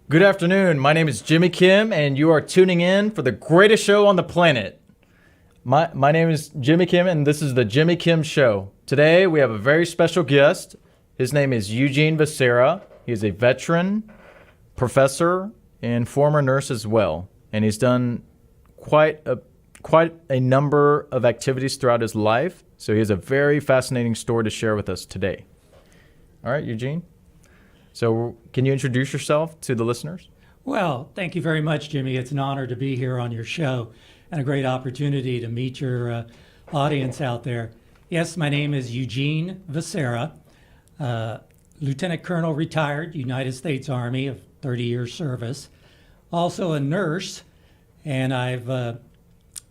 Good afternoon. My name is Jimmy Kim, and you are tuning in for the greatest show on the planet. My name is Jimmy Kim, and this is the Jimmy Kim Show. Today, we have a very special guest. His name is Eugene Vecera. He is a veteran, professor, and former nurse as well. And he's done quite a number of activities throughout his life. So he has a very fascinating story to share with us today. All right, Eugene. So can you introduce yourself to the listeners? Well, thank you very much, Jimmy. It's an honor to be here on your show and a great opportunity to meet your audience out there. Yes, my name is Eugene Vasera, Lieutenant Colonel, retired, United States Army of 30 years service. Also a nurse, and I've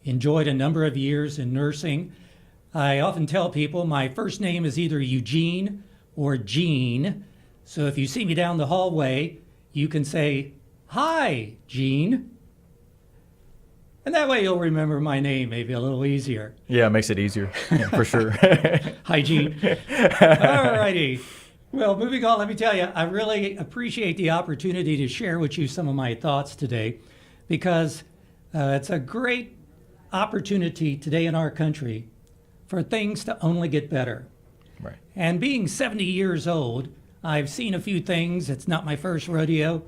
enjoyed a number of years in nursing. I often tell people my first name is either Eugene or Gene. So if you see me down the hallway, you can say, "Hi, Gene." And that way you'll remember my name maybe a little easier. Yeah, it makes it easier, for sure. Hi, Gene. All righty. Well, moving on, let me tell you, I really appreciate the opportunity to share with you some of my thoughts today because it's a great opportunity today in our country for things to only get better. Right. And being 70 years old, I've seen a few things. It's not my first rodeo.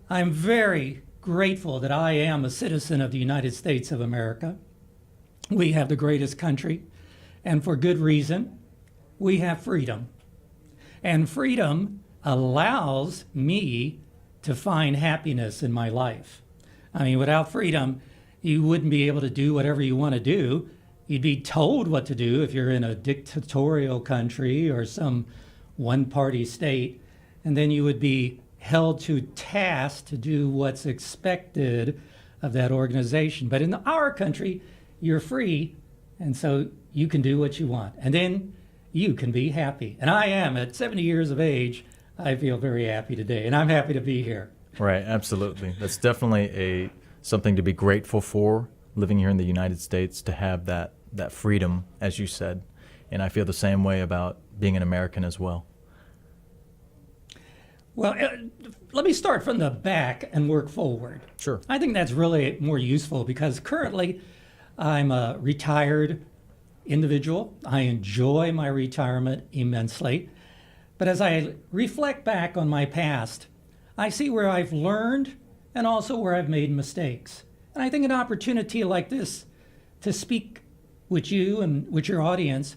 I'm very grateful that I am a citizen of the United States of America. We have the greatest country, and for good reason. We have freedom. And freedom allows me to find happiness in my life. I mean, without freedom, you wouldn't be able to do whatever you want to do. You'd be told what to do if you're in a dictatorial country or some one-party state, and then you would be held to task to do what's expected of that organization. But in our country, you're free, and so you can do what you want, and then you can be happy. And I am, at 70 years of age, I feel very happy today, and I'm happy to be here. Right, absolutely. That's definitely something to be grateful for, living here in the United States, to have that freedom, as you said. And I feel the same way about being an American as well. Well, let me start from the back and work forward. Sure. I think that's really more useful because currently I'm a retired individual. I enjoy my retirement immensely. But as I reflect back on my past, I see where I've learned and also where I've made mistakes. And I think an opportunity like this to speak with you and with your audience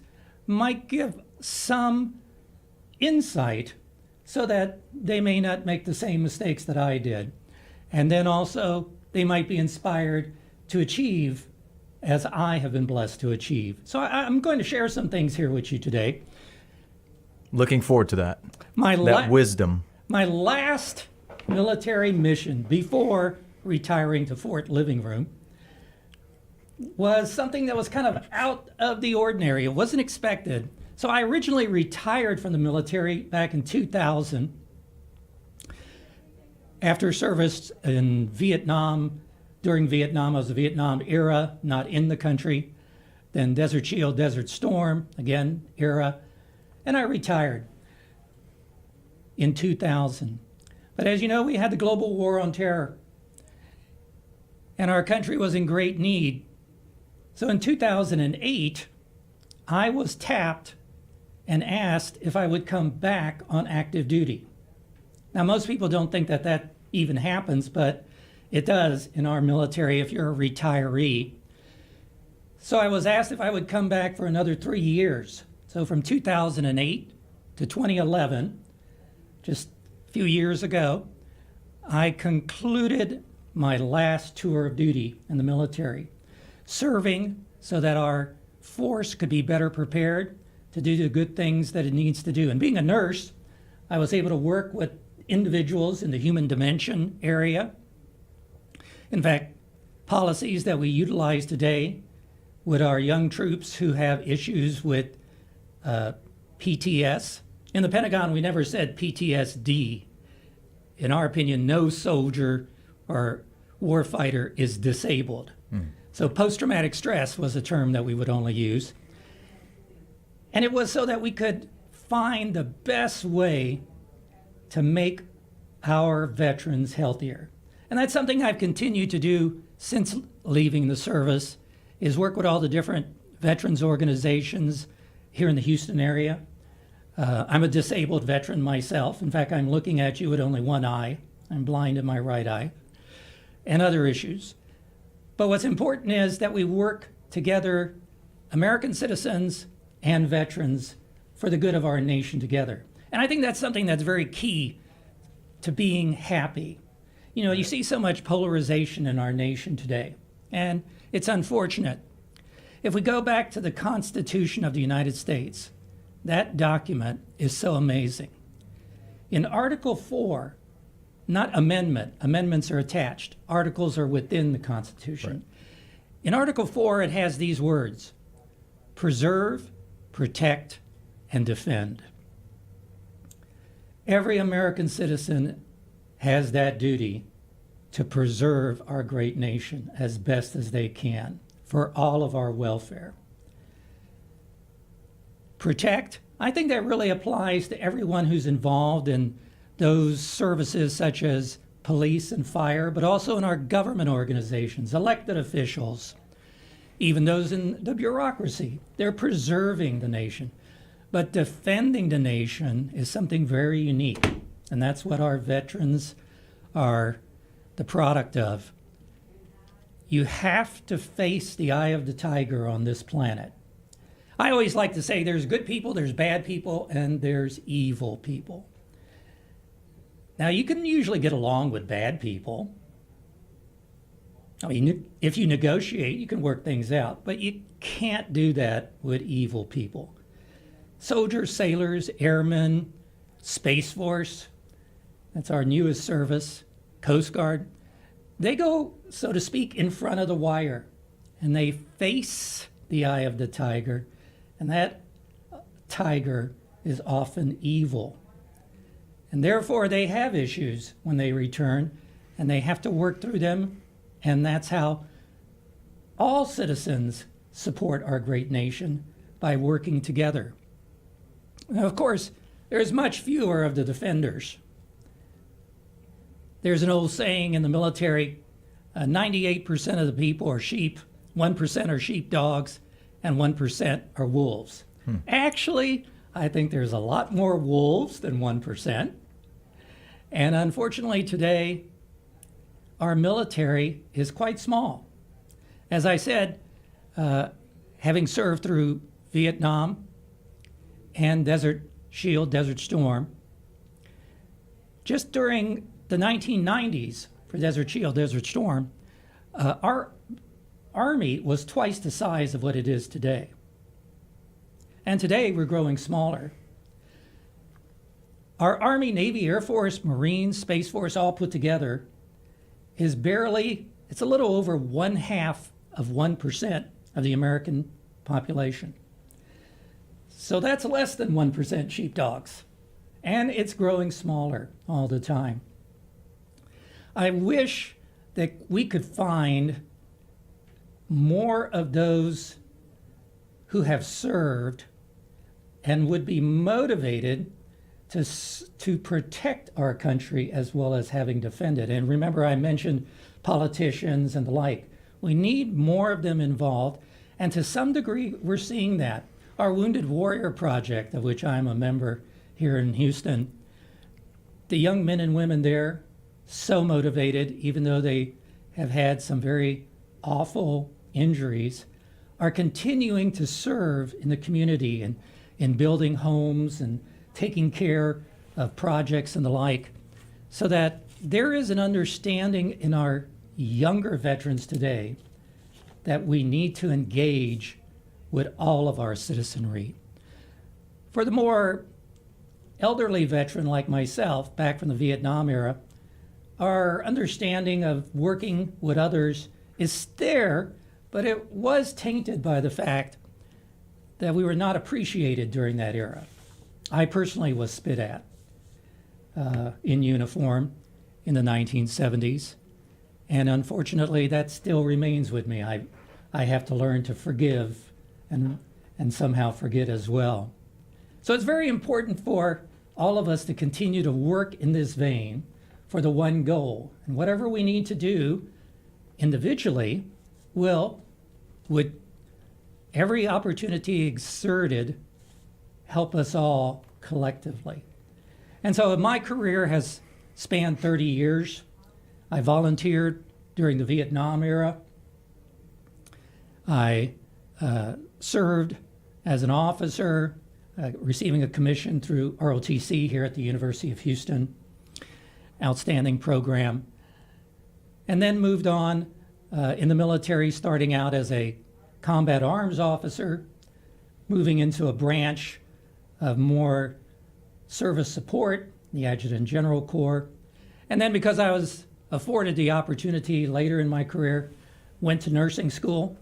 might give some insight so that they may not make the same mistakes that I did. And then also they might be inspired to achieve as I have been blessed to achieve. So I'm going to share some things here with you today. Looking forward to that. That wisdom. My last military mission before retiring to Fort Living Room was something that was kind of out of the ordinary. It wasn't expected. So I originally retired from the military back in 2000 after service in Vietnam. During Vietnam, I was the Vietnam era, not in the country. Then Desert Shield, Desert Storm, again, era. And I retired in 2000. But as you know, we had the global war on terror. And our country was in great need. So in 2008, I was tapped and asked if I would come back on active duty. Now, most people don't think that that even happens, but it does in our military if you're a retiree. So I was asked if I would come back for another 3 years. So from 2008 to 2011, just a few years ago, I concluded my last tour of duty in the military, serving so that our force could be better prepared to do the good things that it needs to do. And being a nurse, I was able to work with individuals in the human dimension area. In fact, policies that we utilize today with our young troops who have issues with PTS. In the Pentagon, we never said PTSD. In our opinion, no soldier or warfighter is disabled. So post-traumatic stress was a term that we would only use. And it was so that we could find the best way to make our veterans healthier. And that's something I've continued to do since leaving the service, is work with all the different veterans organizations here in the Houston area. I'm a disabled veteran myself. In fact, I'm looking at you with only one eye. I'm blind in my right eye, and other issues. But what's important is that we work together, American citizens and veterans, for the good of our nation together. And I think that's something that's very key to being happy. You know, you see so much polarization in our nation today, and it's unfortunate. If we go back to the Constitution of the United States, that document is so amazing. In Article 4, not amendment, amendments are attached, articles are within the Constitution. Right. In Article 4, it has these words: preserve, protect, and defend. Every American citizen has that duty to preserve our great nation as best as they can for all of our welfare. Protect, I think that really applies to everyone who's involved in those services such as police and fire, but also in our government organizations, elected officials, even those in the bureaucracy. They're preserving the nation. But defending the nation is something very unique, and that's what our veterans are the product of. You have to face the eye of the tiger on this planet. I always like to say there's good people, there's bad people, and there's evil people. Now, you can usually get along with bad people. I mean, if you negotiate, you can work things out, but you can't do that with evil people. Soldiers, sailors, airmen, Space Force, that's our newest service, Coast Guard, they go, so to speak, in front of the wire, and they face the eye of the tiger, and that tiger is often evil. And therefore, they have issues when they return, and they have to work through them, and that's how all citizens support our great nation, by working together. Now, of course, there's much fewer of the defenders. There's an old saying in the military, 98% of the people are sheep, 1% are sheepdogs, and 1% are wolves. Actually, I think there's a lot more wolves than 1%. And unfortunately today, our military is quite small. As I said, having served through Vietnam and Desert Shield, Desert Storm, just during the 1990s for Desert Shield, Desert Storm, our Army was twice the size of what it is today. And today we're growing smaller. Our Army, Navy, Air Force, Marines, Space Force all put together is barely, it's a little over 1/2 of 1% of the American population. So that's less than 1% sheepdogs. And it's growing smaller all the time. I wish that we could find more of those who have served and would be motivated to protect our country as well as having defended. And remember, I mentioned politicians and the like. We need more of them involved, and to some degree, we're seeing that. Our Wounded Warrior Project, of which I'm a member here in Houston, the young men and women there, so motivated, even though they have had some very awful injuries, are continuing to serve in the community and in building homes and taking care of projects and the like, so that there is an understanding in our younger veterans today that we need to engage with all of our citizenry. For the more elderly veteran like myself, back from the Vietnam era, our understanding of working with others is there, but it was tainted by the fact that we were not appreciated during that era. I personally was spit at in uniform in the 1970s, and unfortunately that still remains with me. I have to learn to forgive and somehow forget as well. So it's very important for all of us to continue to work in this vein, for the one goal. And whatever we need to do individually would every opportunity exerted help us all collectively. And so my career has spanned 30 years. I volunteered during the Vietnam era. I served as an officer, receiving a commission through ROTC here at the University of Houston. Outstanding program. And then moved on in the military, starting out as a combat arms officer, moving into a branch of more service support, the Adjutant General Corps. And then because I was afforded the opportunity later in my career, went to nursing school,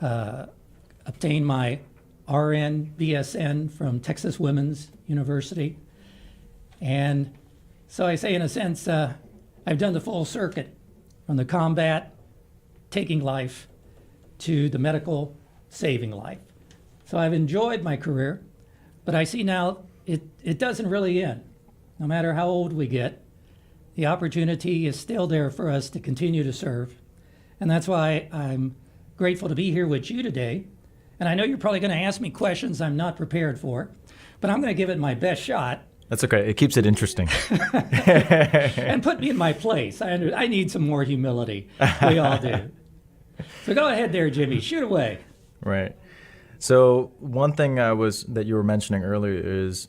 obtained my RN BSN from Texas Women's University. And so I say, in a sense, I've done the full circuit from the combat, taking life, to the medical, saving life. So I've enjoyed my career, but I see now it doesn't really end. No matter how old we get, the opportunity is still there for us to continue to serve. And that's why I'm grateful to be here with you today. And I know you're probably going to ask me questions I'm not prepared for, but I'm going to give it my best shot. That's okay. It keeps it interesting. And put me in my place. I need some more humility. We all do. So go ahead there, Jimmy. Shoot away. Right. So one thing that you were mentioning earlier is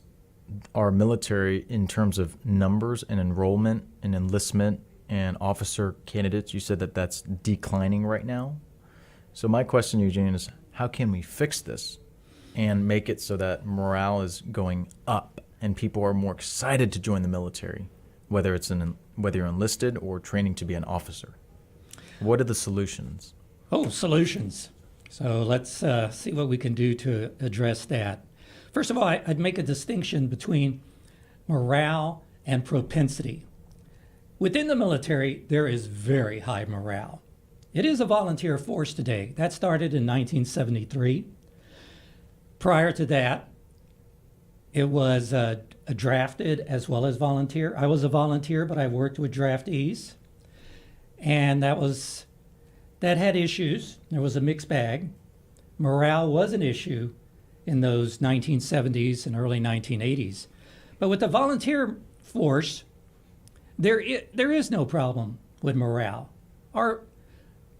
our military in terms of numbers and enrollment and enlistment and officer candidates. You said that that's declining right now. So my question, Eugene, is how can we fix this and make it so that morale is going up and people are more excited to join the military, whether you're enlisted or training to be an officer? What are the solutions? Oh, solutions. So let's see what we can do to address that. First of all, I'd make a distinction between morale and propensity. Within the military, there is very high morale. It is a volunteer force today. That started in 1973. Prior to that, it was drafted as well as volunteer. I was a volunteer, but I worked with draftees. And that had issues. There was a mixed bag. Morale was an issue in those 1970s and early 1980s. But with the volunteer force, there is no problem with morale. Our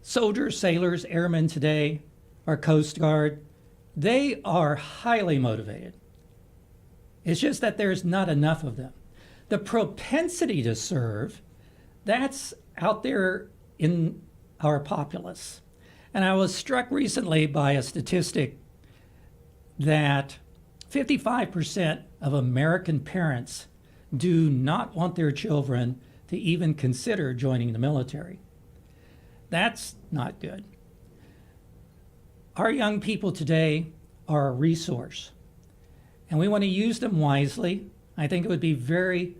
soldiers, sailors, airmen today, our Coast Guard, they are highly motivated. It's just that there's not enough of them. The propensity to serve, that's out there in our populace. And I was struck recently by a statistic that 55% of American parents do not want their children to even consider joining the military. That's not good. Our young people today are a resource, and we want to use them wisely. I think it would be very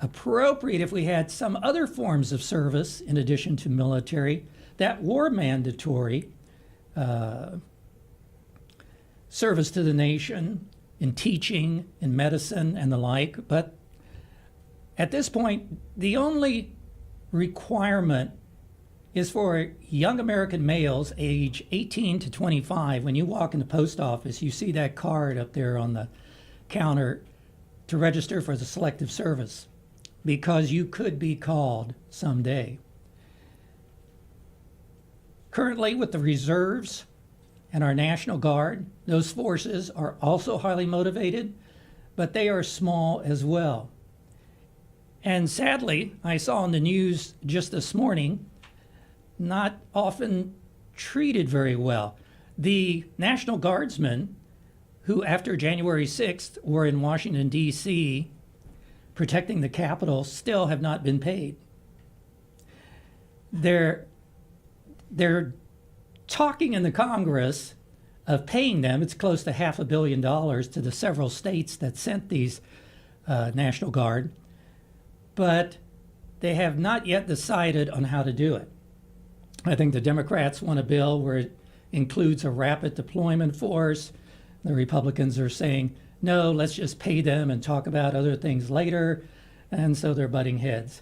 appropriate if we had some other forms of service in addition to military that were mandatory, service to the nation in teaching, in medicine, and the like. But at this point, the only requirement is for young American males age 18 to 25. When you walk in the post office, you see that card up there on the counter to register for the selective service, because you could be called someday. Currently, with the reserves and our National Guard, those forces are also highly motivated, but they are small as well. And sadly, I saw in the news just this morning, not often treated very well. The National Guardsmen, who after January 6th were in Washington, D.C., protecting the Capitol, still have not been paid. They're talking in the Congress of paying them. It's close to $500 million to the several states that sent these National Guard, but they have not yet decided on how to do it. I think the Democrats want a bill where it includes a rapid deployment force. The Republicans are saying, no, let's just pay them and talk about other things later. and so they're butting heads.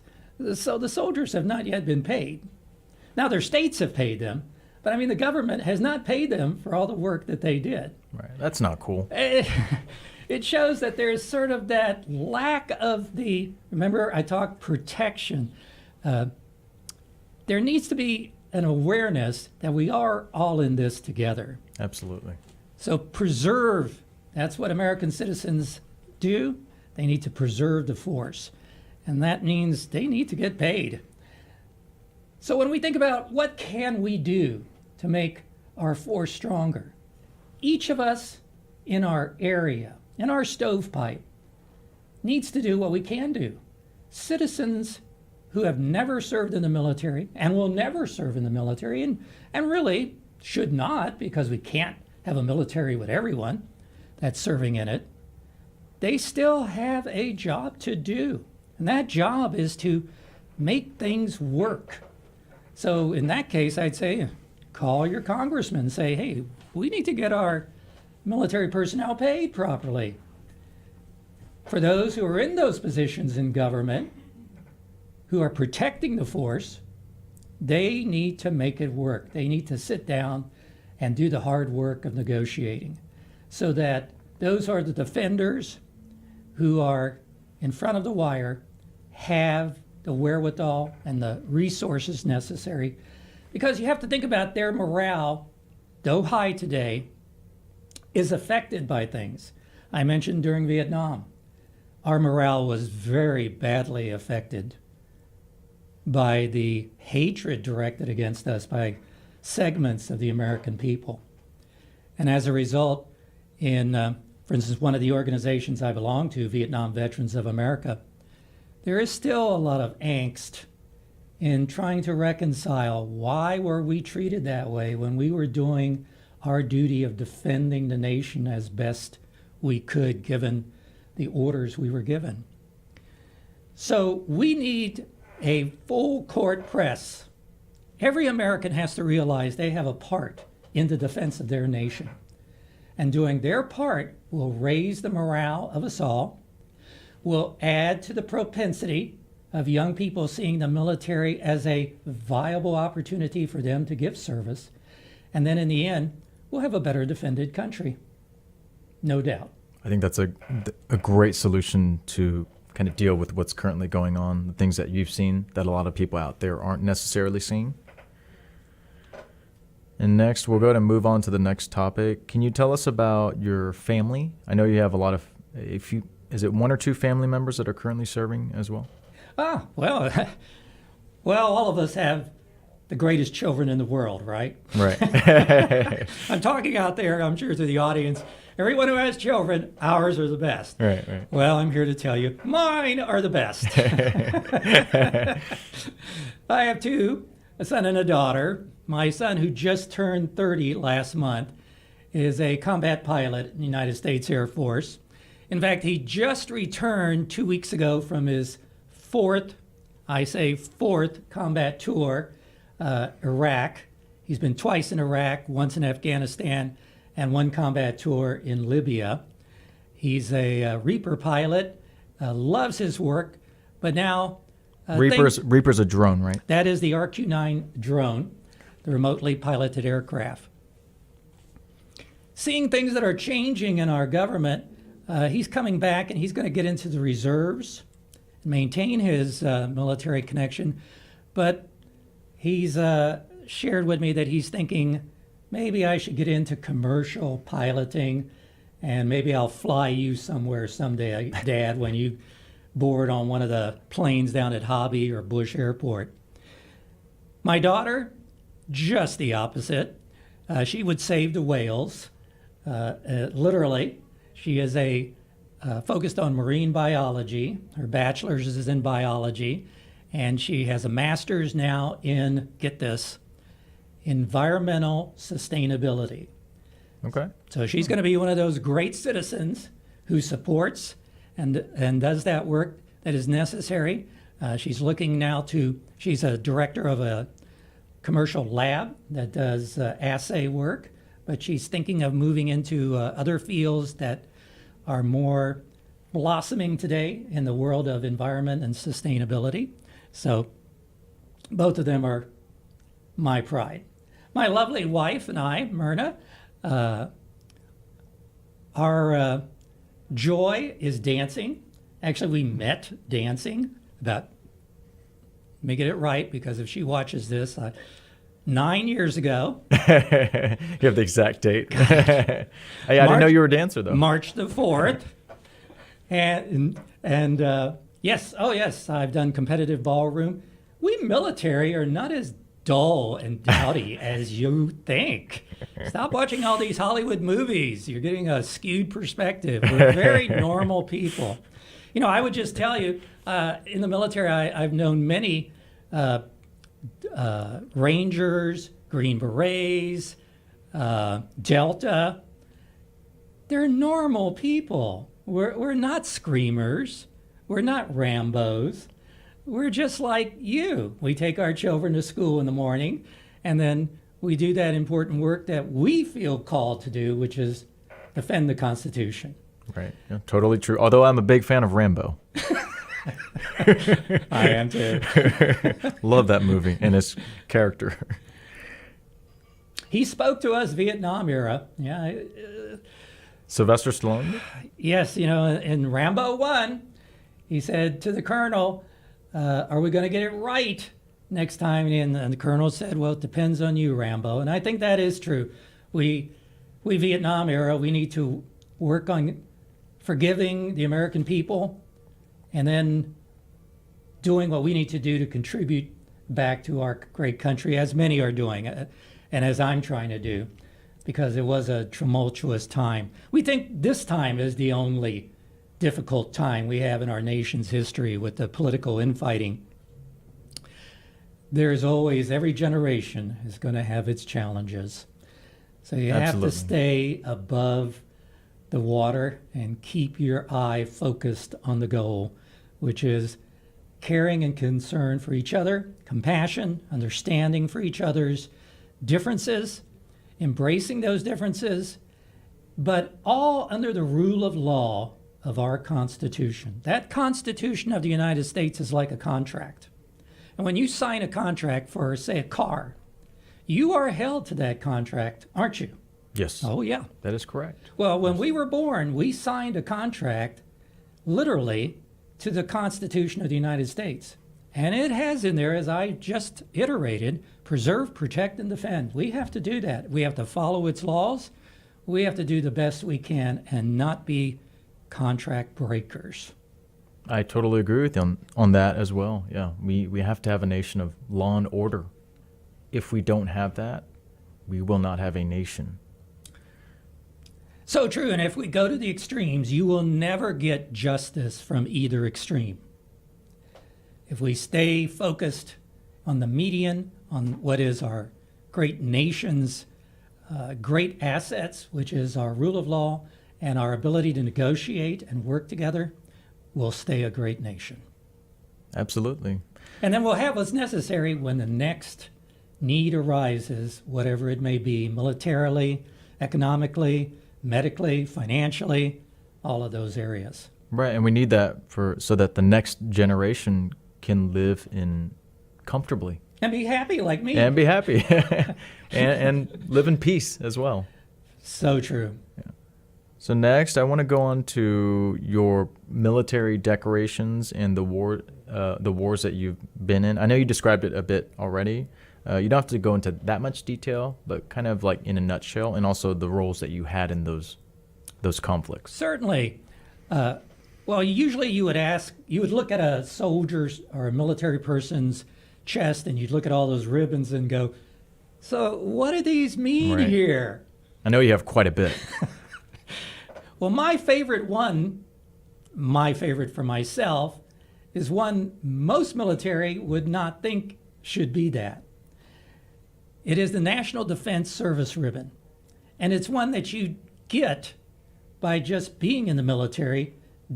So the soldiers have not yet been paid. Now their states have paid them, but I mean the government has not paid them for all the work that they did. Right. That's not cool. It shows that there's sort of that lack of the, remember I talked protection. There needs to be an awareness that we are all in this together. Absolutely. So preserve, that's what American citizens do. They need to preserve the force. And that means they need to get paid. So when we think about what can we do to make our force stronger, each of us in our area, in our stovepipe, needs to do what we can do. Citizens who have never served in the military and will never serve in the military and really should not, because we can't have a military with everyone that's serving in it, they still have a job to do. And that job is to make things work. So in that case, I'd say, call your congressman and say, hey, we need to get our military personnel paid properly. For those who are in those positions in government, who are protecting the force, they need to make it work. They need to sit down and do the hard work of negotiating so that those are the defenders who are in front of the wire have the wherewithal and the resources necessary. Because you have to think about their morale, though high today, is affected by things. I mentioned during Vietnam, our morale was very badly affected by the hatred directed against us by segments of the American people. And as a result, for instance, one of the organizations I belong to, Vietnam Veterans of America, there is still a lot of angst in trying to reconcile why were we treated that way when we were doing our duty of defending the nation as best we could given the orders we were given. So we need a full court press. Every American has to realize they have a part in the defense of their nation. And doing their part will raise the morale of us all, will add to the propensity of young people seeing the military as a viable opportunity for them to give service. And then in the end, we'll have a better defended country. No doubt. I think that's a great solution to kind of deal with what's currently going on, the things that you've seen that a lot of people out there aren't necessarily seeing. And next, we'll go ahead and move on to the next topic. Can you tell us about your family? I know you have a lot of, is it one or two family members that are currently serving as well? Well, all of us have the greatest children in the world, right? Right. I'm talking out there, I'm sure, to the audience. Everyone who has children, ours are the best. Right. Well, I'm here to tell you, mine are the best. I have two, a son and a daughter. My son, who just turned 30 last month, is a combat pilot in the United States Air Force. In fact, he just returned 2 weeks ago from his fourth combat tour, Iraq. He's been twice in Iraq, once in Afghanistan, and one combat tour in Libya. He's a Reaper pilot, loves his work, but now... Reaper's a drone, right? That is the RQ-9 drone, the remotely piloted aircraft. Seeing things that are changing in our government, he's coming back and he's going to get into the reserves, maintain his military connection, but he's shared with me that he's thinking, maybe I should get into commercial piloting and maybe I'll fly you somewhere someday, Dad, when you board on one of the planes down at Hobby or Bush Airport. My daughter, just the opposite. She would save the whales, literally. She is focused on marine biology. Her bachelor's is in biology, and she has a master's now in, get this, environmental sustainability. Okay. So she's going to be one of those great citizens who supports and does that work that is necessary. She's looking now she's a director of a commercial lab that does assay work, but she's thinking of moving into other fields that are more blossoming today in the world of environment and sustainability. So both of them are my pride. My lovely wife and I, Myrna, our joy is dancing. Actually, we met dancing about, let me get it right because if she watches this, 9 years ago. You have the exact date. Hey, I didn't know you were a dancer, though. March the 4th. And yes, oh yes, I've done competitive ballroom. We military are not as dull and dowdy as you think. Stop watching all these Hollywood movies. You're getting a skewed perspective. We're very normal people. You know, I would just tell you, in the military, I've known many Rangers, Green Berets, Delta. They're normal people. We're not screamers. We're not Rambos. We're just like you. We take our children to school in the morning, and then we do that important work that we feel called to do, which is defend the Constitution. Right. Yeah, totally true. Although I'm a big fan of Rambo. I am too. Love that movie and his character. He spoke to us Vietnam era. Yeah. Sylvester Stallone? Yes, you know, in Rambo 1, he said to the colonel, are we going to get it right next time? And the colonel said, well, it depends on you, Rambo. And I think that is true. We Vietnam era, we need to work on forgiving the American people and then doing what we need to do to contribute back to our great country, as many are doing, and as I'm trying to do, because it was a tumultuous time. We think this time is the only difficult time we have in our nation's history with the political infighting. There's always, every generation is going to have its challenges. So you have to stay above the water and keep your eye focused on the goal, which is caring and concern for each other, compassion, understanding for each other's differences, embracing those differences, but all under the rule of law of our Constitution. That Constitution of the United States is like a contract. And when you sign a contract for, say, a car, you are held to that contract, aren't you? Yes. Oh, yeah. That is correct. Well, when we were born, we signed a contract literally to the Constitution of the United States. And it has in there, as I just iterated, preserve, protect, and defend. We have to do that. We have to follow its laws. We have to do the best we can and not be contract breakers. I totally agree with you on that as well. Yeah, we have to have a nation of law and order. If we don't have that, we will not have a nation. So true, and if we go to the extremes, you will never get justice from either extreme. If we stay focused on the median, on what is our great nation's great assets, which is our rule of law and our ability to negotiate and work together, we'll stay a great nation. Absolutely. And then we'll have what's necessary when the next need arises, whatever it may be, militarily, economically, medically, financially, all of those areas. Right, and we need that so that the next generation can live in comfortably. And be happy like me. And be happy. and live in peace as well. So true. Yeah. So next, I want to go on to your military decorations and the wars that you've been in. I know you described it a bit already. You don't have to go into that much detail, but kind of like in a nutshell, and also the roles that you had in those conflicts. Certainly. Well, usually you would look at a soldier's or a military person's chest, and you'd look at all those ribbons and go, so what do these mean here? I know you have quite a bit. Well, my favorite for myself, is one most military would not think should be that. It is the National Defense Service Ribbon. And it's one that you get by just being in the military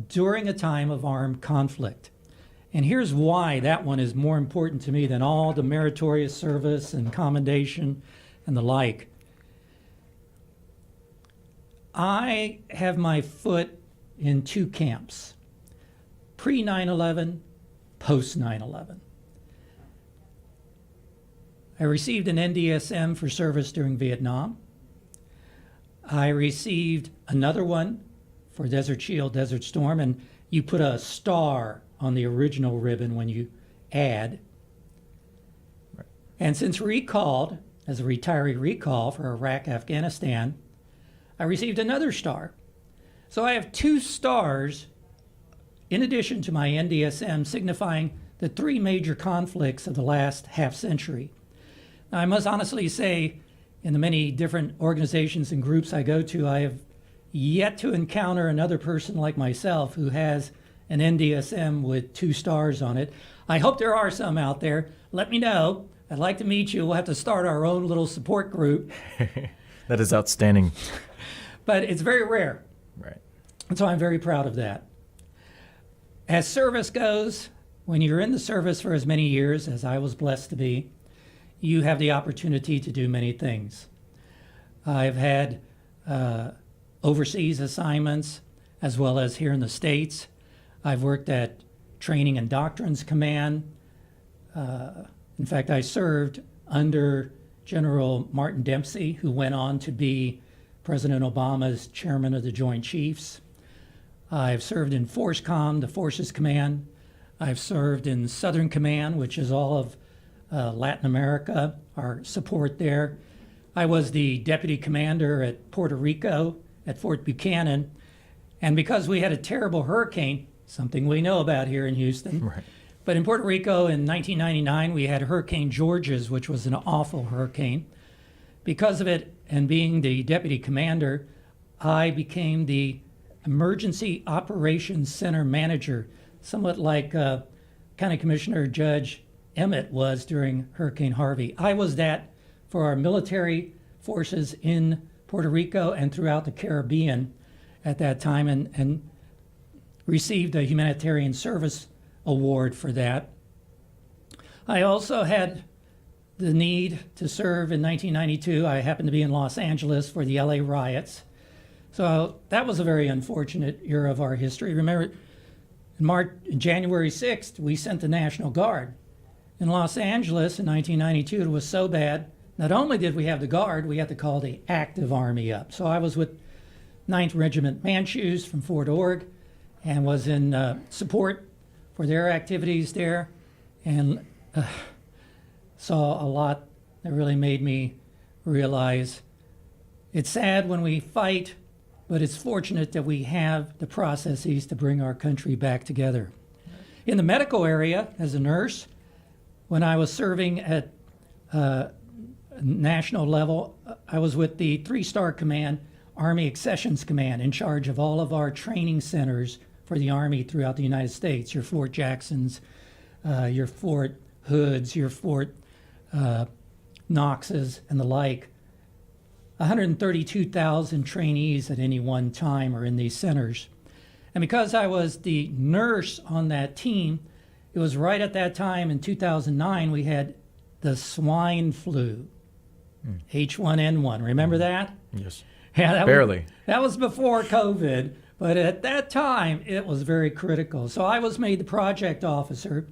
during a time of armed conflict. And here's why that one is more important to me than all the meritorious service and commendation and the like. I have my foot in two camps, pre 9/11, post 9/11. I received an NDSM for service during Vietnam. I received another one for Desert Shield, Desert Storm, and you put a star on the original ribbon when you add. Right. And since recalled, as a retiree recall for Iraq, Afghanistan, I received another star. So I have 2 stars in addition to my NDSM, signifying the 3 major conflicts of the last half century. Now, I must honestly say, in the many different organizations and groups I go to, I have yet to encounter another person like myself who has an NDSM with 2 stars on it. I hope there are some out there. Let me know. I'd like to meet you. We'll have to start our own little support group. That is outstanding. But it's very rare. Right. And so I'm very proud of that. As service goes, when you're in the service for as many years as I was blessed to be, you have the opportunity to do many things. I've had overseas assignments as well as here in the States. I've worked at Training and Doctrines Command. In fact, I served under General Martin Dempsey, who went on to be President Obama's chairman of the Joint Chiefs. I've served in FORSCOM, the Forces Command. I've served in Southern Command, which is all of Latin America, our support there. I was the deputy commander at Puerto Rico at Fort Buchanan. And because we had a terrible hurricane, something we know about here in Houston, Right. but in Puerto Rico in 1999, we had Hurricane Georges, which was an awful hurricane. Because of it, and being the deputy commander, I became the Emergency Operations Center manager, somewhat like County Commissioner Judge Emmett was during Hurricane Harvey. I was that for our military forces in Puerto Rico and throughout the Caribbean at that time, and received a Humanitarian Service Award for that. I also had the need to serve in 1992. I happened to be in Los Angeles for the LA riots. So that was a very unfortunate era of our history. Remember, January 6th, we sent the National Guard. In Los Angeles in 1992, it was so bad, not only did we have the Guard, we had to call the active Army up. So I was with 9th Regiment Manchus from Fort Ord and was in support for their activities there, and saw a lot that really made me realize it's sad when we fight, but it's fortunate that we have the processes to bring our country back together. In the medical area, as a nurse, when I was serving at national level, I was with the 3-Star Command, Army Accessions Command, in charge of all of our training centers for the Army throughout the United States, your Fort Jacksons, your Fort Hoods, your Fort Knoxes, and the like. 132,000 trainees at any one time are in these centers. And because I was the nurse on that team, it was right at that time in 2009 we had the swine flu, H1N1. Remember that? Yes. Yeah, Barely. That was before COVID, but at that time it was very critical. So I was made the project officer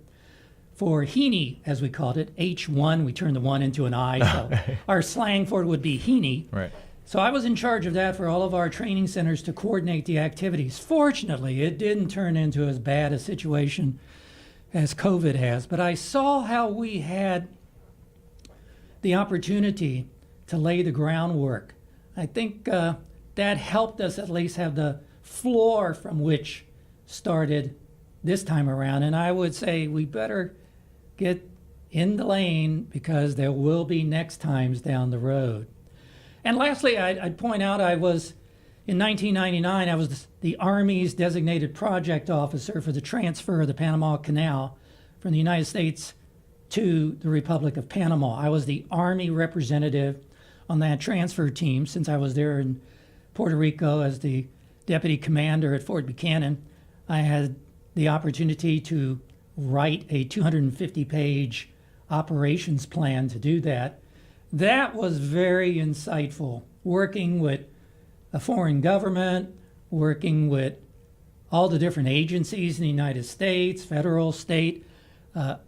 for Heaney, as we called it, H1. We turned the 1 into an I, so our slang for it would be Heaney. Right. So I was in charge of that for all of our training centers to coordinate the activities. Fortunately, it didn't turn into as bad a situation as COVID has, but I saw how we had the opportunity to lay the groundwork. I think that helped us at least have the floor from which started this time around. And I would say we better get in the lane because there will be next times down the road. And lastly, I'd point out in 1999, I was the Army's designated project officer for the transfer of the Panama Canal from the United States to the Republic of Panama. I was the Army representative on that transfer team since I was there in Puerto Rico as the deputy commander at Fort Buchanan. I had the opportunity to write a 250-page operations plan to do that. That was very insightful, working with a foreign government, working with all the different agencies in the United States, federal, state.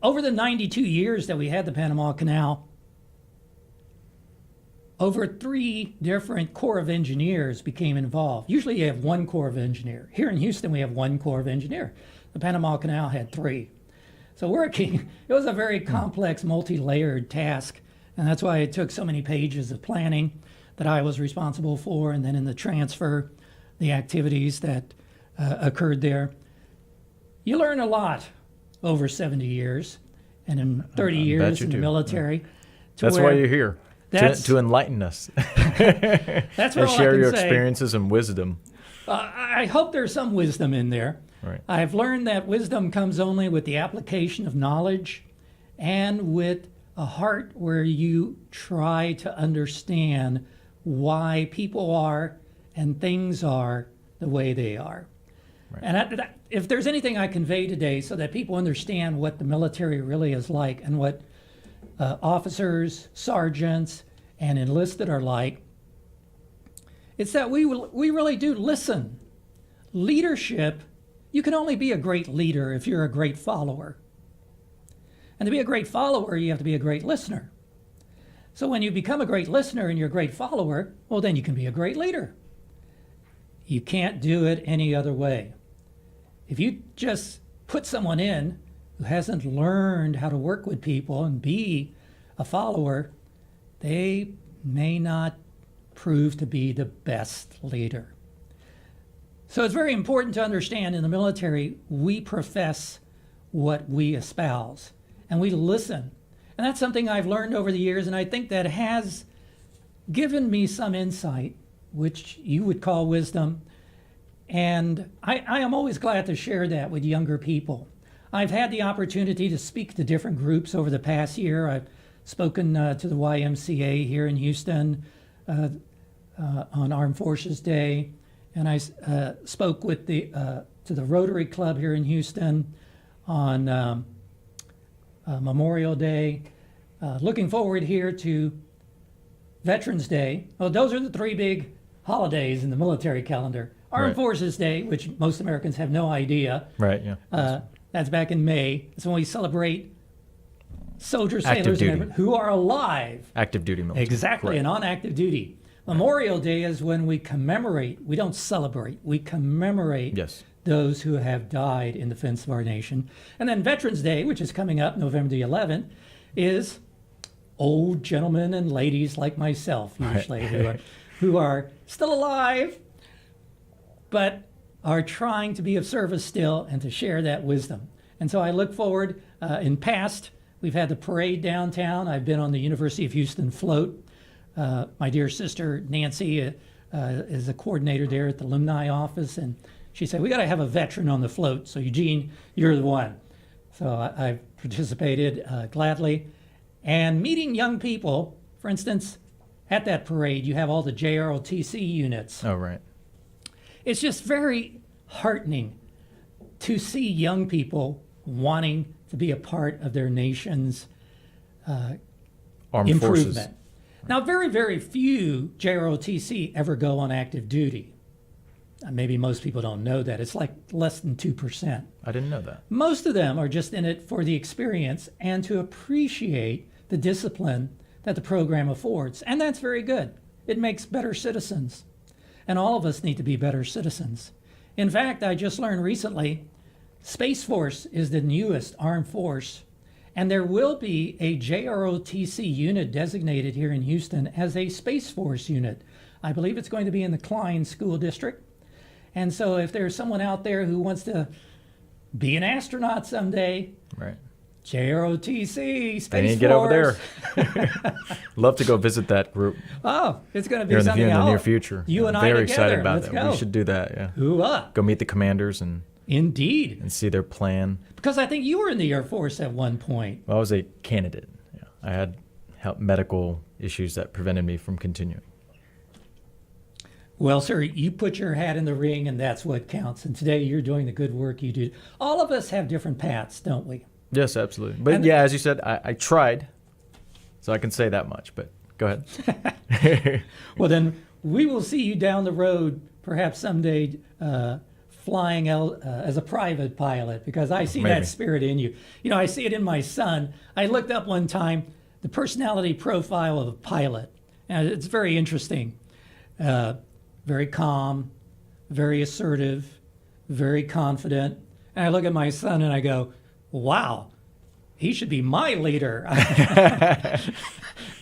Over the 92 years that we had the Panama Canal, over 3 different Corps of Engineers became involved. Usually you have 1 Corps of Engineer. Here in Houston, we have 1 Corps of Engineer. The Panama Canal had 3. So working, it was a very complex, multi-layered task, and that's why it took so many pages of planning that I was responsible for, and then in the transfer, the activities that occurred there. You learn a lot over 70 years, and in 30 years in the military. That's why you're here, to enlighten us. That's what and share your experiences and wisdom. I hope there's some wisdom in there. Right. I've learned that wisdom comes only with the application of knowledge and with a heart where you try to understand why people are and things are the way they are. Right. And if there's anything I convey today so that people understand what the military really is like and what officers, sergeants, and enlisted are like, it's that we really do listen. Leadership, you can only be a great leader if you're a great follower. And to be a great follower, you have to be a great listener. So when you become a great listener and you're a great follower, well, then you can be a great leader. You can't do it any other way. If you just put someone in who hasn't learned how to work with people and be a follower, they may not prove to be the best leader. So it's very important to understand in the military, we profess what we espouse and we listen. And that's something I've learned over the years, and I think that has given me some insight, which you would call wisdom. And I am always glad to share that with younger people. I've had the opportunity to speak to different groups over the past year. I've spoken to the YMCA here in Houston on Armed Forces Day. And I spoke with to the Rotary Club here in Houston on Memorial Day. Looking forward here to Veterans Day. Well, those are the 3 big holidays in the military calendar. Armed Forces Day, which most Americans have no idea. Right, yeah. That's back in May. It's when we celebrate soldiers, sailors, and who are alive. Active duty military. Exactly, and on active duty. Memorial Day is when we commemorate, we don't celebrate, we commemorate those who have died in defense of our nation. And then Veterans Day, which is coming up November the 11th, is old gentlemen and ladies like myself, usually, who are still alive, but are trying to be of service still and to share that wisdom. And so I look forward, in past, we've had the parade downtown. I've been on the University of Houston float. My dear sister Nancy is a coordinator there at the alumni office, and she said, we got to have a veteran on the float. So Eugene, you're the one. So I've participated gladly. And meeting young people, for instance, at that parade, you have all the JROTC units. Oh, right. It's just very heartening to see young people wanting to be a part of their nation's Armed improvement. Forces. Now, very, very few JROTC ever go on active duty. Maybe most people don't know that. It's like less than 2%. I didn't know that. Most of them are just in it for the experience and to appreciate the discipline that the program affords. And that's very good. It makes better citizens. And all of us need to be better citizens. In fact, I just learned recently, Space Force is the newest armed force. And there will be a JROTC unit designated here in Houston as a Space Force unit. I believe it's going to be in the Klein School District. And so if there's someone out there who wants to be an astronaut someday, right? JROTC, Space Force. I need to get over there. Love to go visit that group. Oh, it's going to be in something the else. near future. You and I very together. excited about Let's that. go. We should do that. Yeah. Hoo-ah. Go meet the commanders and see their plan. Because I think you were in the Air Force at one point. Well, I was a candidate. Yeah. I had medical issues that prevented me from continuing. Well, sir, you put your hat in the ring, and that's what counts. And today you're doing the good work you do. All of us have different paths, don't we? Yes, absolutely. But yeah, as you said, I tried, so I can say that much. But go ahead. Well, then we will see you down the road, perhaps someday, flying as a private pilot, because I see Maybe. that spirit in you. You know, I see it in my son. I looked up one time the personality profile of a pilot, and it's very interesting. Very calm, very assertive, very confident. And I look at my son and I go, wow, he should be my leader.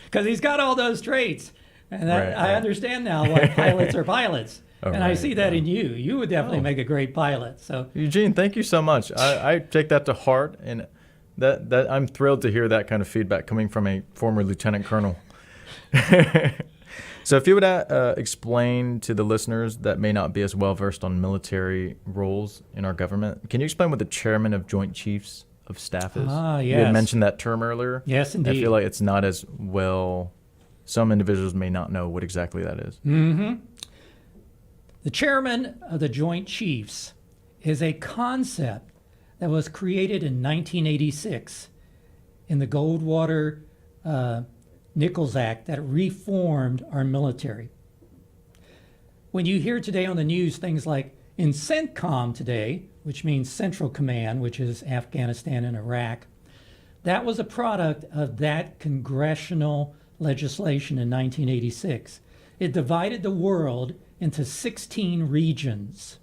Because he's got all those traits. And I understand now why pilots are pilots. And I see that in you. You would definitely make a great pilot. So Eugene, thank you so much. I take that to heart, and that I'm thrilled to hear that kind of feedback coming from a former lieutenant colonel. So if you would explain to the listeners that may not be as well versed on military roles in our government, can you explain what the chairman of Joint Chiefs of Staff is? Yes. You had mentioned that term earlier. Yes, indeed. I feel like it's not as well. Some individuals may not know what exactly that is. Mm-hmm. The chairman of the Joint Chiefs is a concept that was created in 1986 in the Goldwater Nichols Act that reformed our military. When you hear today on the news things like in CENTCOM today, which means Central Command, which is Afghanistan and Iraq, that was a product of that congressional legislation in 1986. It divided the world into 16 regions.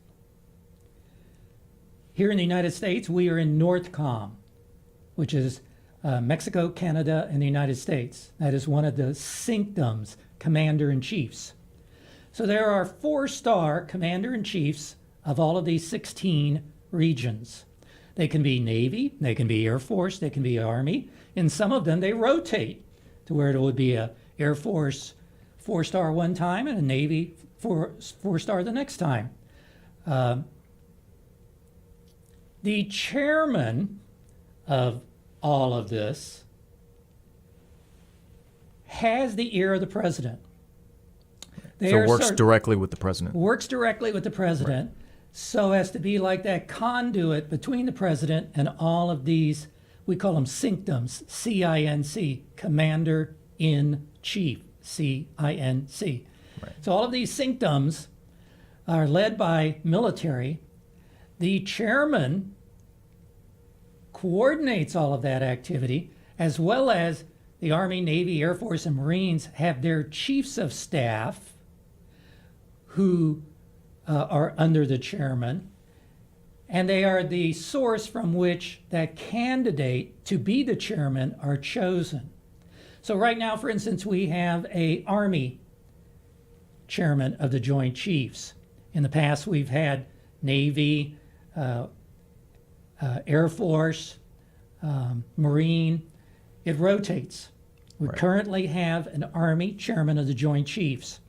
Here in the United States, we are in NORTHCOM, which is Mexico, Canada, and the United States. That is one of the CINCTOMs, Commander-in-Chiefs. So there are 4-star Commander-in-Chiefs of all of these 16 regions. They can be Navy, they can be Air Force, they can be Army. In some of them, they rotate to where it would be a Air Force 4-star one time and a Navy 4-star the next time. The chairman of all of this has the ear of the president. So it works directly with the president. Works directly with the president, right, so as to be like that conduit between the president and all of these, we call them CINCTOMs, C-I-N-C, Commander-in-Chief, C-I-N-C. Right. So all of these CINCTOMs are led by military. The chairman coordinates all of that activity, as well as the Army, Navy, Air Force, and Marines have their chiefs of staff who are under the chairman, and they are the source from which that candidate to be the chairman are chosen. So right now, for instance, we have an Army chairman of the Joint Chiefs. In the past, we've had Navy, Air Force, Marine. It rotates. We currently have an Army chairman of the Joint Chiefs.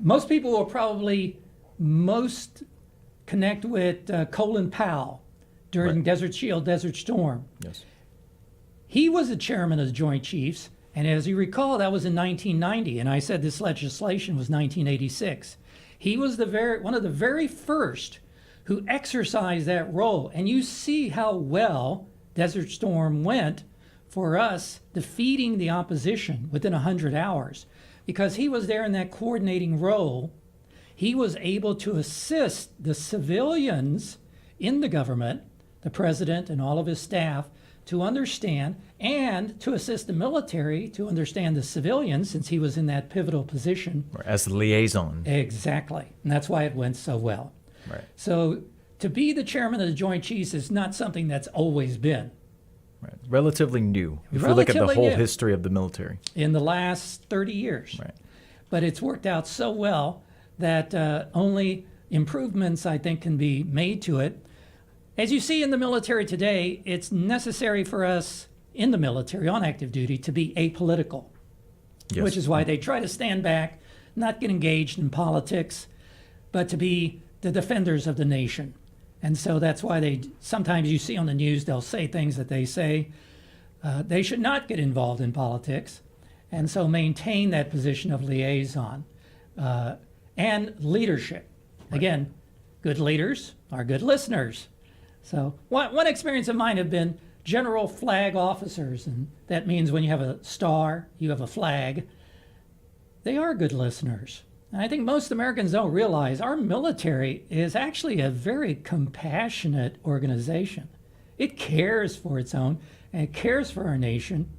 Most people will probably most connect with Colin Powell during Desert Shield, Desert Storm. Yes. He was the chairman of the Joint Chiefs, and as you recall, that was in 1990, and I said this legislation was 1986. He was one of the very first who exercised that role, and you see how well Desert Storm went for us defeating the opposition within 100 hours. Because he was there in that coordinating role, he was able to assist the civilians in the government, the president and all of his staff, to understand, and to assist the military to understand the civilians, since he was in that pivotal position. As the liaison. Exactly. And that's why it went so well. Right. So to be the chairman of the Joint Chiefs is not something that's always been. Right. Relatively new. If we look at the whole history of the military. In the last 30 years. Right. But it's worked out so well that only improvements, I think, can be made to it. As you see in the military today, it's necessary for us in the military on active duty to be apolitical, which is why they try to stand back, not get engaged in politics, but to be the defenders of the nation. And so that's why sometimes you see on the news, they'll say things that they say. They should not get involved in politics, and so maintain that position of liaison and leadership. Right. Again, good leaders are good listeners. So one experience of mine have been general flag officers, and that means when you have a star, you have a flag. They are good listeners. And I think most Americans don't realize our military is actually a very compassionate organization. It cares for its own, and it cares for our nation,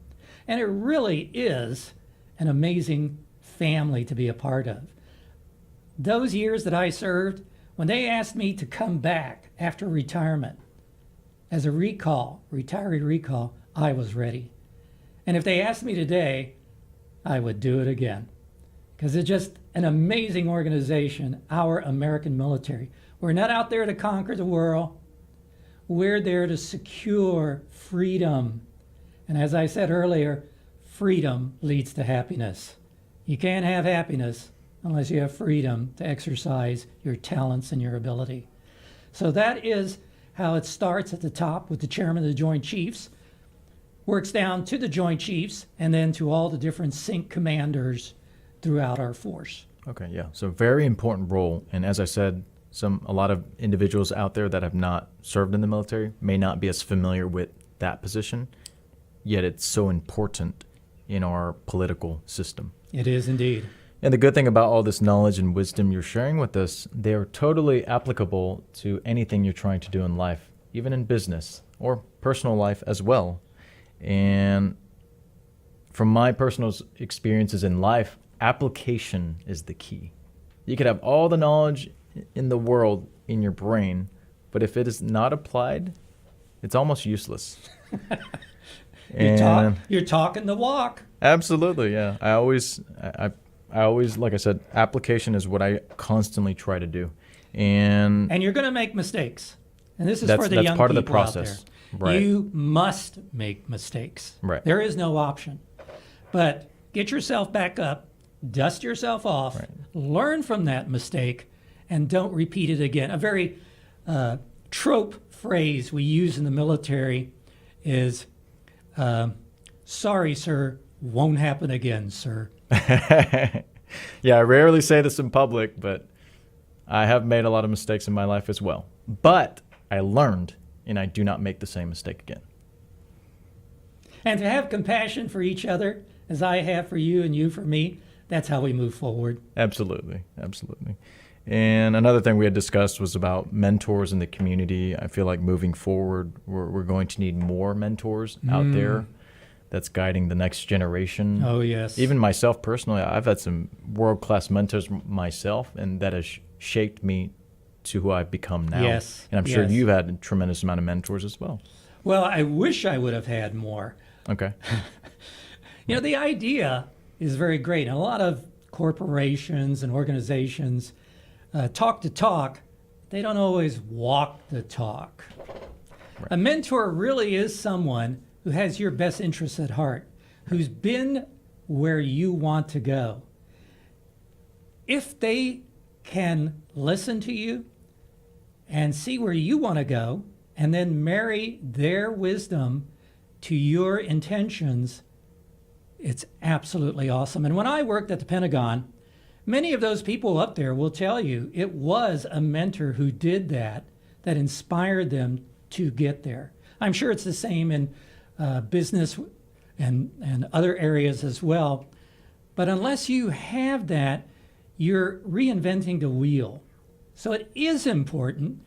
and it really is an amazing family to be a part of. Those years that I served, when they asked me to come back after retirement as a retiree recall, I was ready. And if they asked me today, I would do it again. Because it's just an amazing organization, our American military. We're not out there to conquer the world. We're there to secure freedom. And as I said earlier, freedom leads to happiness. You can't have happiness unless you have freedom to exercise your talents and your ability. So that is how it starts at the top with the chairman of the Joint Chiefs, works down to the Joint Chiefs, and then to all the different sync commanders throughout our force. Okay, yeah. So very important role. And as I said, a lot of individuals out there that have not served in the military may not be as familiar with that position, yet it's so important in our political system. It is indeed. And the good thing about all this knowledge and wisdom you're sharing with us, they are totally applicable to anything you're trying to do in life, even in business or personal life as well. And from my personal experiences in life, application is the key. You could have all the knowledge in the world in your brain, but if it is not applied, it's almost useless. You're talking the walk. Absolutely, yeah. I always, like I said, application is what I constantly try to do, and you're going to make mistakes. And this is for the young part people of the process. out there. Right. You must make mistakes. Right. There is no option. But get yourself back up, dust yourself off, Right. learn from that mistake, and don't repeat it again. A very trope phrase we use in the military is, sorry, sir, won't happen again, sir. Yeah, I rarely say this in public, but I have made a lot of mistakes in my life as well. But I learned, and I do not make the same mistake again. And to have compassion for each other, as I have for you and you for me, that's how we move forward. Absolutely, absolutely. And another thing we had discussed was about mentors in the community. I feel like moving forward, we're going to need more mentors out there that's guiding the next generation. Oh, yes. Even myself personally, I've had some world-class mentors myself, and that has shaped me to who I've become now. Yes. And I'm sure yes. you've had a tremendous amount of mentors as well. Well, I wish I would have had more. Okay. You know, the idea is very great. And a lot of corporations and organizations talk the talk. They don't always walk the talk. Right. A mentor really is someone who has your best interests at heart, who's been where you want to go. If they can listen to you and see where you want to go, and then marry their wisdom to your intentions, it's absolutely awesome. And when I worked at the Pentagon, many of those people up there will tell you it was a mentor who did that inspired them to get there. I'm sure it's the same in business and other areas as well. But unless you have that, you're reinventing the wheel. So it is important,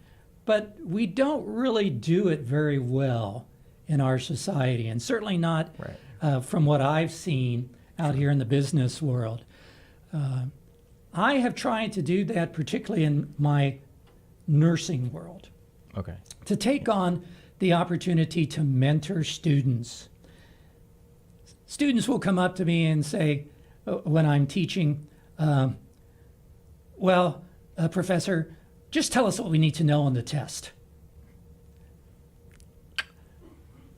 but we don't really do it very well in our society, and certainly not from what I've seen out here in the business world. I have tried to do that, particularly in my nursing world. Okay. To take on the opportunity to mentor students. Students will come up to me and say, when I'm teaching, Professor, just tell us what we need to know on the test.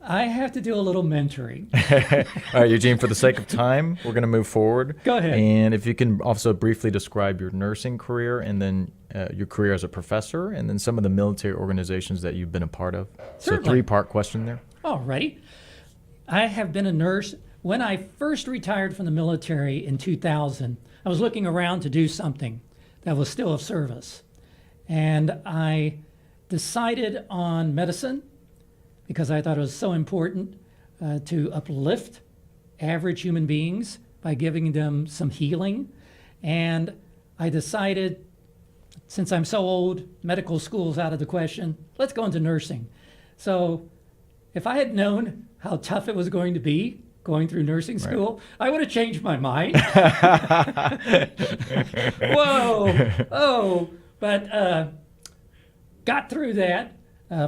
I have to do a little mentoring. All right, Eugene, for the sake of time, we're going to move forward. Go ahead. And if you can also briefly describe your nursing career and then your career as a professor and then some of the military organizations that you've been a part of. Certainly. So three-part question there. All righty. I have been a nurse. When I first retired from the military in 2000, I was looking around to do something that was still of service. And I decided on medicine because I thought it was so important to uplift average human beings by giving them some healing. And I decided, since I'm so old, medical school's out of the question, let's go into nursing. So if I had known how tough it was going to be going through nursing school, I would have changed my mind. Whoa, oh, but got through that,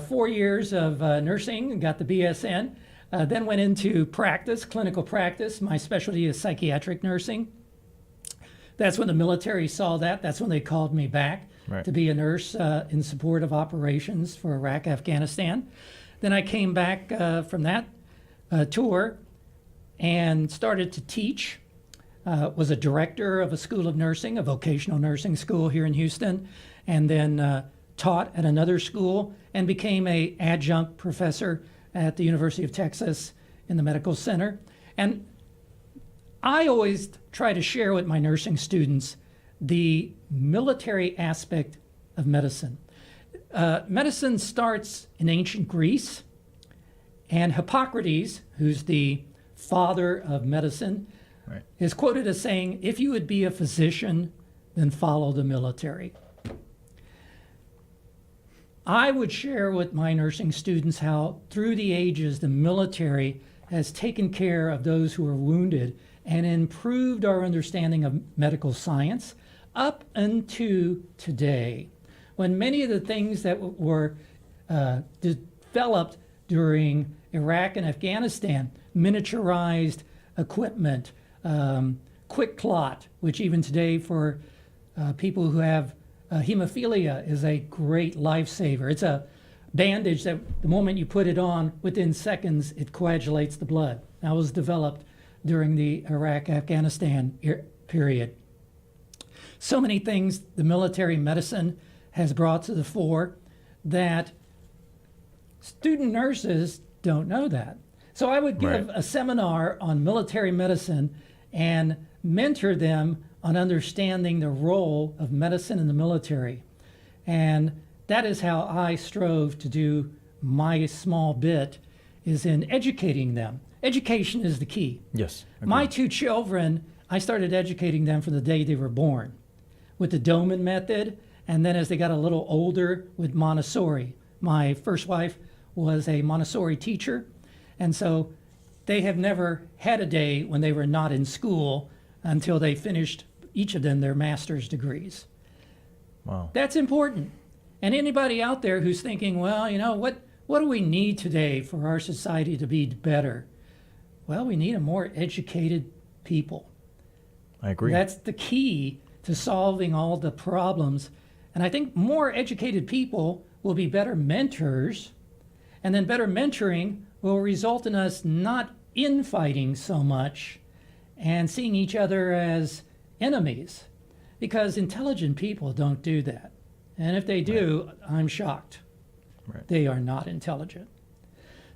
4 years of nursing and got the BSN, then went into practice, clinical practice. My specialty is psychiatric nursing. That's when the military saw that. That's when they called me back to be a nurse in support of operations for Iraq, Afghanistan. Then I came back from that tour and started to teach. Was a director of a school of nursing, a vocational nursing school here in Houston, and then taught at another school and became an adjunct professor at the University of Texas in the medical center. And I always try to share with my nursing students the military aspect of medicine. Medicine starts in ancient Greece, and Hippocrates, who's the father of medicine, is quoted as saying, if you would be a physician, then follow the military. I would share with my nursing students how through the ages the military has taken care of those who are wounded and improved our understanding of medical science up until today, when many of the things that were developed during Iraq and Afghanistan, miniaturized equipment, quick clot, which even today for people who have hemophilia is a great lifesaver. It's a bandage that the moment you put it on, within seconds, it coagulates the blood. That was developed during the Iraq-Afghanistan period. So many things the military medicine has brought to the fore that student nurses don't know that. So I would give a seminar on military medicine and mentor them on understanding the role of medicine in the military. And that is how I strove to do my small bit, is in educating them. Education is the key. Yes. Agreed. My two children, I started educating them from the day they were born with the Doman method, and then as they got a little older with Montessori. My first wife was a Montessori teacher, and so they have never had a day when they were not in school until they finished, each of them, their master's degrees. Wow. That's important. And anybody out there who's thinking, well, you know, what do we need today for our society to be better? Well, we need a more educated people. I agree. That's the key to solving all the problems. And I think more educated people will be better mentors, and then better mentoring will result in us not infighting so much and seeing each other as enemies, because intelligent people don't do that. And if they do, I'm shocked. They are not intelligent.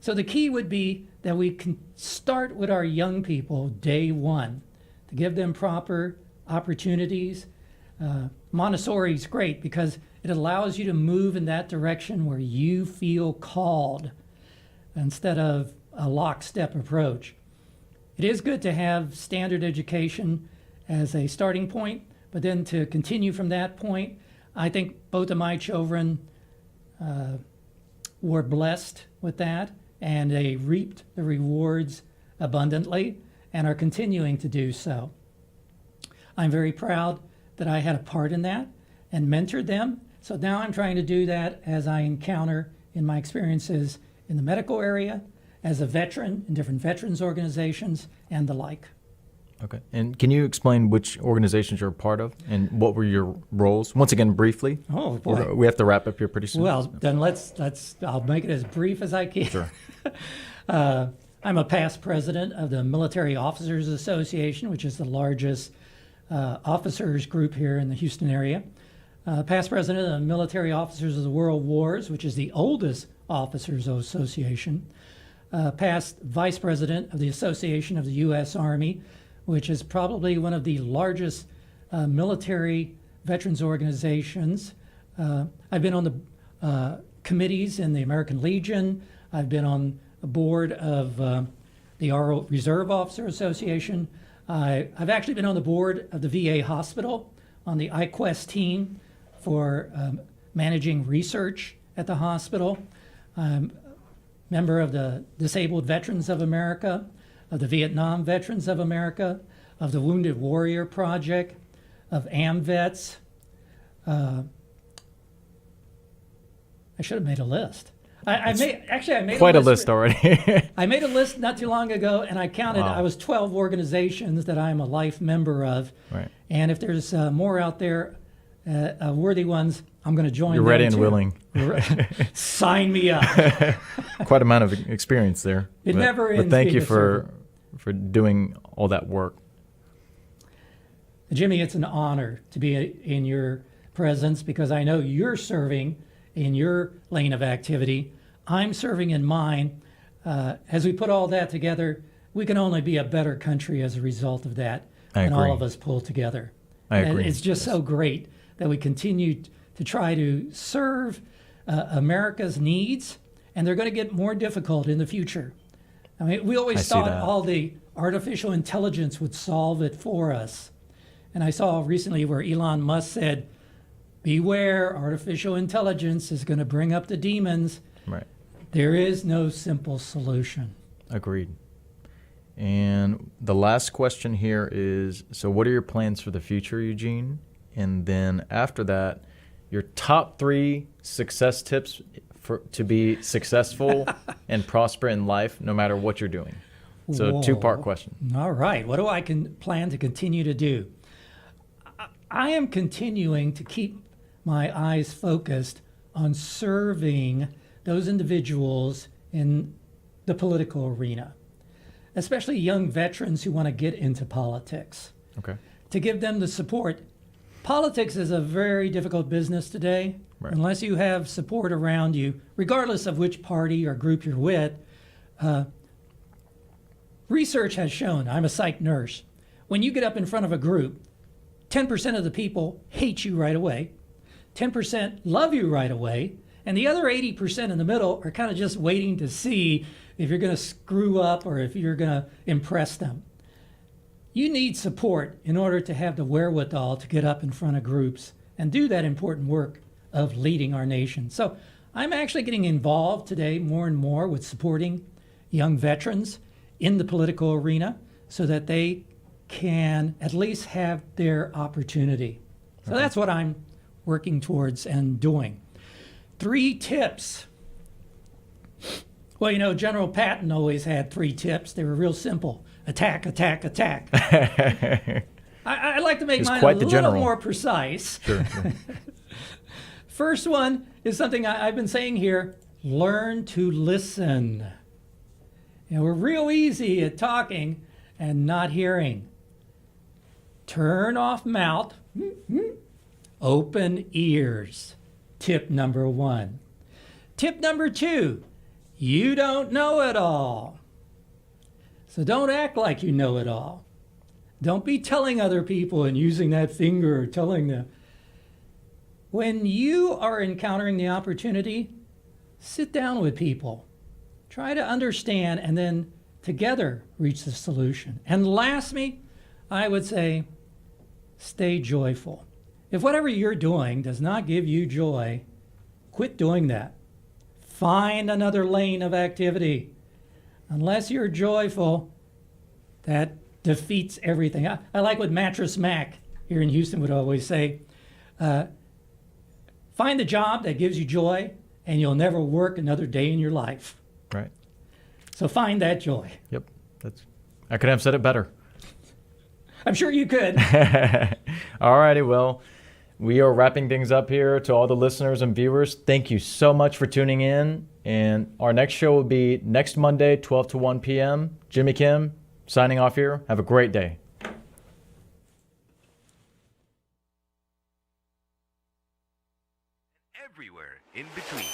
So the key would be that we can start with our young people day one to give them proper opportunities. Montessori is great because it allows you to move in that direction where you feel called instead of a lockstep approach. It is good to have standard education as a starting point, but then to continue from that point, I think both of my children were blessed with that, and they reaped the rewards abundantly and are continuing to do so. I'm very proud that I had a part in that and mentored them. So now I'm trying to do that as I encounter in my experiences in the medical area, as a veteran in different veterans organizations, and the like. Okay. And can you explain which organizations you're a part of and what were your roles? Once again, briefly. Oh, boy. We have to wrap up here pretty soon. Well, then I'll make it as brief as I can. Sure. I'm a past president of the Military Officers Association, which is the largest officers group here in the Houston area. Past president of the Military Officers of the World Wars, which is the oldest officers association. Past vice president of the Association of the U.S. Army, which is probably one of the largest military veterans organizations. I've been on the committees in the American Legion. I've been on the board of the Reserve Officer Association. I've actually been on the board of the VA hospital, on the iQuest team for managing research at the hospital. I'm a member of the Disabled Veterans of America, of the Vietnam Veterans of America, of the Wounded Warrior Project, of AMVETS. I should have made a list. I made Quite a list already. I made a list not too long ago, and I counted. Wow. I was 12 organizations that I'm a life member of. Right. And if there's more out there, worthy ones, I'm going to join. You're them ready and too. willing. Sign me up. Quite amount of experience there. It never ends But thank being you a servant. for doing all that work. Jimmy, it's an honor to be in your presence because I know you're serving in your lane of activity. I'm serving in mine. As we put all that together, we can only be a better country as a result of that. I and agree. all of us pull together. I And agree. it's just so great that we continue to try to serve America's needs, and they're going to get more difficult in the future. I mean, we I always see thought that. all the artificial intelligence would solve it for us. And I saw recently where Elon Musk said, beware, artificial intelligence is going to bring up the demons. Right. There is no simple solution. Agreed. And the last question here is, so what are your plans for the future, Eugene? And then after that, your top 3 success tips to be successful and prosper in life, no matter what you're doing. So Whoa. 2-part question. All right. What do I plan to continue to do? I am continuing to keep my eyes focused on serving those individuals in the political arena, especially young veterans who want to get into politics, Okay. to give them the support. Politics is a very difficult business today. Right. Unless you have support around you, regardless of which party or group you're with. Research has shown, I'm a psych nurse, when you get up in front of a group, 10% of the people hate you right away, 10% love you right away, and the other 80% in the middle are kind of just waiting to see if you're going to screw up or if you're going to impress them. You need support in order to have the wherewithal to get up in front of groups and do that important work of leading our nation. So I'm actually getting involved today more and more with supporting young veterans in the political arena so that they can at least have their opportunity. So that's what I'm working towards and doing. 3 tips. Well, you know, General Patton always had 3 tips. They were real simple. Attack, attack, attack. I'd like to make He's mine quite a the little general. more precise. Sure. First one is something I've been saying here. Learn to listen. You know, we're real easy at talking and not hearing. Turn off mouth, open ears. Tip number 1. Tip number 2, you don't know it all. So don't act like you know it all. Don't be telling other people and using that finger or telling them. When you are encountering the opportunity, sit down with people. Try to understand and then together reach the solution. And lastly, I would say, stay joyful. If whatever you're doing does not give you joy, quit doing that. Find another lane of activity. Unless you're joyful, that defeats everything. I like what Mattress Mac here in Houston would always say. Find the job that gives you joy, and you'll never work another day in your life. Right. So find that joy. Yep. I couldn't have said it better. I'm sure you could. All righty. Well, we are wrapping things up here. To all the listeners and viewers, thank you so much for tuning in. And our next show will be next Monday, 12 to 1 p.m. Jimmy Kim signing off here. Have a great day. Everywhere in between.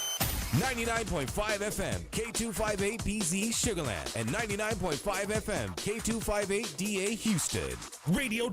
99.5 FM, K258BZ Sugarland, and 99.5 FM, K258DA Houston. Radio